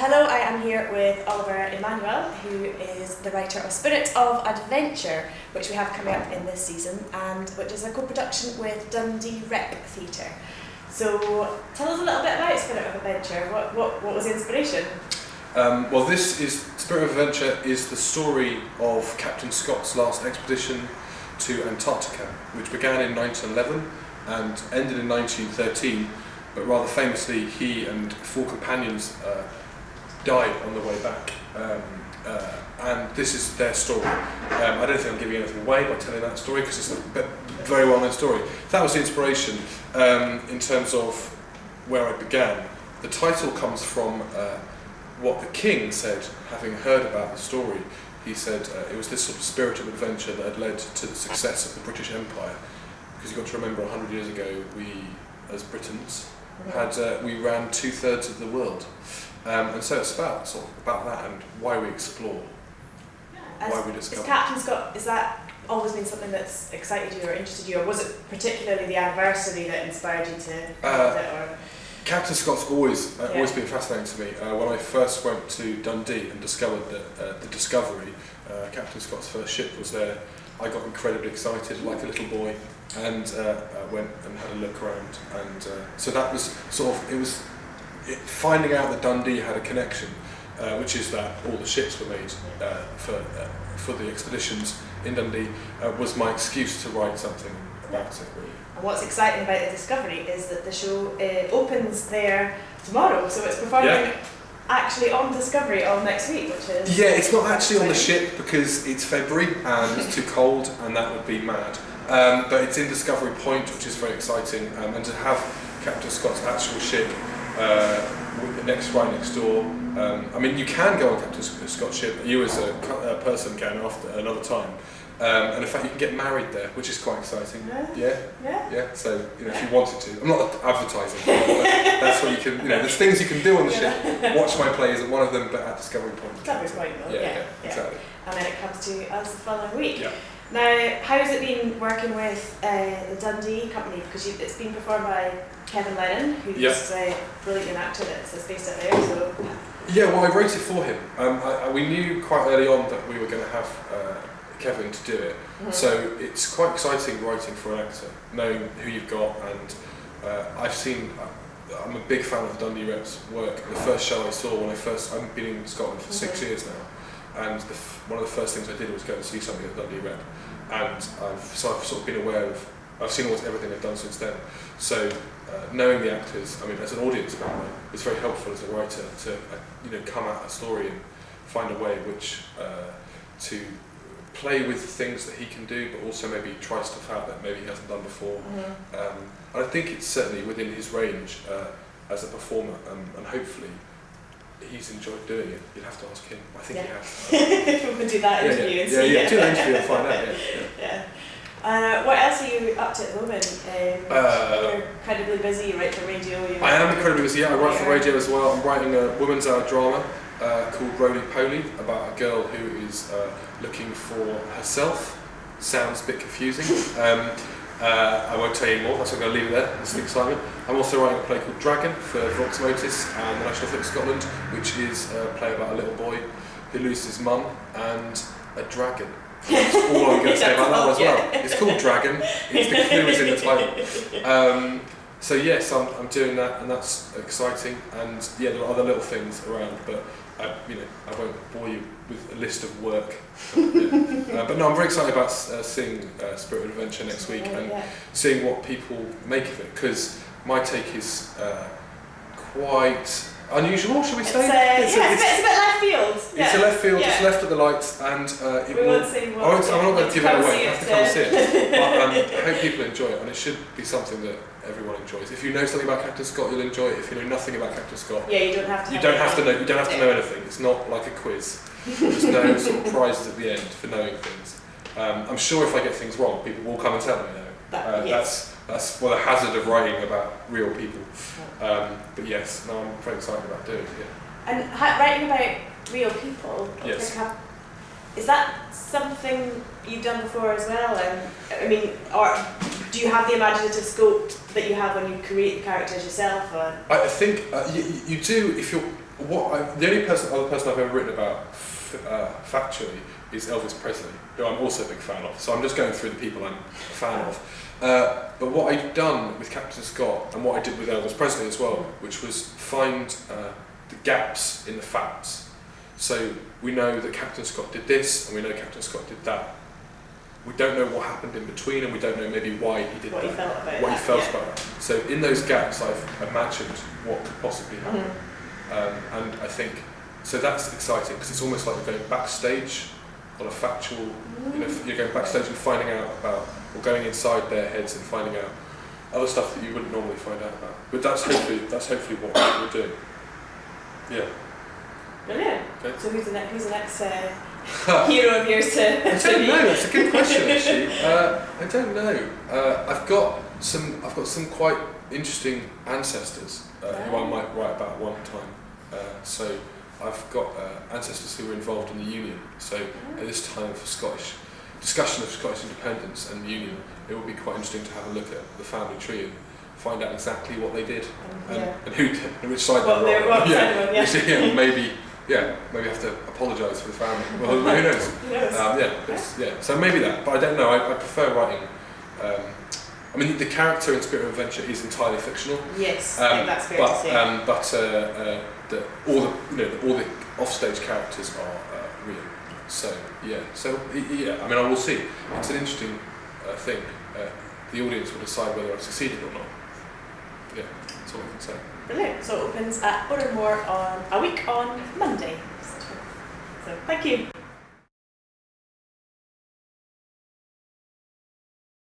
Hello, I am here with Oliver Emanual, who is the writer of Spirit of Adventure, which we have coming up in this season, and which is a co-production with Dundee Rep Theatre. So tell us a little bit about Spirit of Adventure. What was the inspiration? Well, Spirit of Adventure is the story of Captain Scott's last expedition to Antarctica, which began in 1911 and ended in 1913, but rather famously he and 4 companions died on the way back, and this is their story. I don't think I'm giving anything away by telling that story because it's a very well-known story. That was the inspiration in terms of where I began. The title comes from what the king said, having heard about the story. He said it was this sort of spirit of adventure that had led to the success of the British Empire. Because you've got to remember, 100 years ago, we, as Britons, we ran 2/3 of the world. And so it's about that and why we explore, why we discover. Is Captain Scott, is that always been something that's excited you or interested you, or was it particularly the anniversary that inspired you to write it? Or? Captain Scott's always been fascinating to me. When I first went to Dundee and discovered the Discovery, Captain Scott's first ship was there, I got incredibly excited like a little boy and went and had a look around. And so that was finding out that Dundee had a connection, which is that all the ships were made for the expeditions in Dundee, was my excuse to write something about it. Really. And what's exciting about the Discovery is that the show opens there tomorrow, so it's performing actually on Discovery all next week, which is... Yeah, it's not actually on the ship because it's February and it's too cold and that would be mad. But it's in Discovery Point, which is very exciting, and to have Captain Scott's actual ship right next door. I mean, you can go on Captain Scott's ship, you as a person can after another time. And in fact, you can get married there, which is quite exciting. Yeah. So if you wanted to, I'm not advertising, but that's what you can. There's things you can do on the ship. Watch my plays at one of them, but at Discovery Point. Discovery Point, yeah, exactly. And then it comes to us the following week. Yeah. Now, how has it been working with the Dundee company? Because it's been performed by Kevin Lennon, who's a brilliant actor that's based out there. So. Yeah, well, I wrote it for him. We knew quite early on that we were going to have Kevin to do it, so it's quite exciting writing for an actor, knowing who you've got. And I'm a big fan of Dundee Rep's work. The first show I saw I've been in Scotland for 6 years now, and one of the first things I did was go and see something at Dundee Rep, and I've sort of been aware of. I've seen almost everything they've done since then. So knowing the actors, I mean, as an audience member, it's very helpful as a writer to come at a story and find a way which to play with things that he can do, but also maybe try stuff out that maybe he hasn't done before. I think it's certainly within his range as a performer, and hopefully he's enjoyed doing it. You'll have to ask him. I think he has. We'll do that interview and see. Do that interview and find out. Yeah. What else are you up to at the moment? You're incredibly busy, you write for radio. I am incredibly busy, I write for radio as well. I'm writing a women's hour drama called Roly Poly, about a girl who is looking for herself. Sounds a bit confusing. I won't tell you more, that's why I'm going to leave it there. That's the excitement. I'm also writing a play called Dragon for Vox Motus and the National Theatre Scotland, which is a play about a little boy who loses his mum and a dragon. That's all I'm going to say about that as well. It's called Dragon, it's the clue is in the title. So yes, I'm doing that, and that's exciting. And yeah, there are other little things around, but I won't bore you with a list of work. But no, I'm very excited about seeing Spirit of Adventure next week and seeing what people make of it, because my take is quite unusual, should we say? It's a bit left field. It's a left field, it's left at the lights, and I'm not going to give it away, you have to come see it. But I hope people enjoy it, and it should be something that everyone enjoys. If you know something about Captain Scott, you'll enjoy it. If you know nothing about Captain Scott, you don't have to. You don't have to know anything. It's not like a quiz. There's no sort of prizes at the end for knowing things. I'm sure if I get things wrong, people will come and tell me. That's the hazard of writing about real people. But yes, no, I'm very excited about doing it. Yeah. And writing about real people. Yes. Is that something you've done before as well? I mean, or do you have the imaginative scope that you have when you create the characters yourself? Or? I think you do if you're The only other person I've ever written about factually is Elvis Presley, who I'm also a big fan of. So I'm just going through the people I'm a fan of. But what I've done with Captain Scott, and what I did with Elvis Presley as well, which was find the gaps in the facts. So we know that Captain Scott did this, and we know Captain Scott did that. We don't know what happened in between, and we don't know maybe why he did what that. He felt about what that, he felt yeah. about that. So in those gaps, I've imagined what could possibly happen. And I think, so that's exciting, because it's almost like you're going backstage on a factual, you know, you're going backstage and finding out about, or going inside their heads and finding out other stuff that you wouldn't normally find out about. But that's hopefully what we're doing. Yeah. Brilliant. Okay. So who's the next hero of yours to I don't know. That's a good question, actually. I don't know. I've got some quite interesting ancestors who I might write about one time. So I've got ancestors who were involved in the Union. So at this time for discussion of Scottish independence and the Union, it would be quite interesting to have a look at the family tree and find out exactly what they did and who did, and which side they were on. Maybe have to apologise for the family. Well, who knows? Who knows? So maybe that, but I don't know. I prefer writing. I mean, the character in Spirit of Adventure is entirely fictional. Yes, I think that's fair to say. But all the offstage characters are real. So yeah. I mean, I will see. It's an interesting thing. The audience will decide whether I've succeeded or not. Yeah, that's all I can say. Brilliant. So it opens at Bournemore on a week on Monday. So thank you.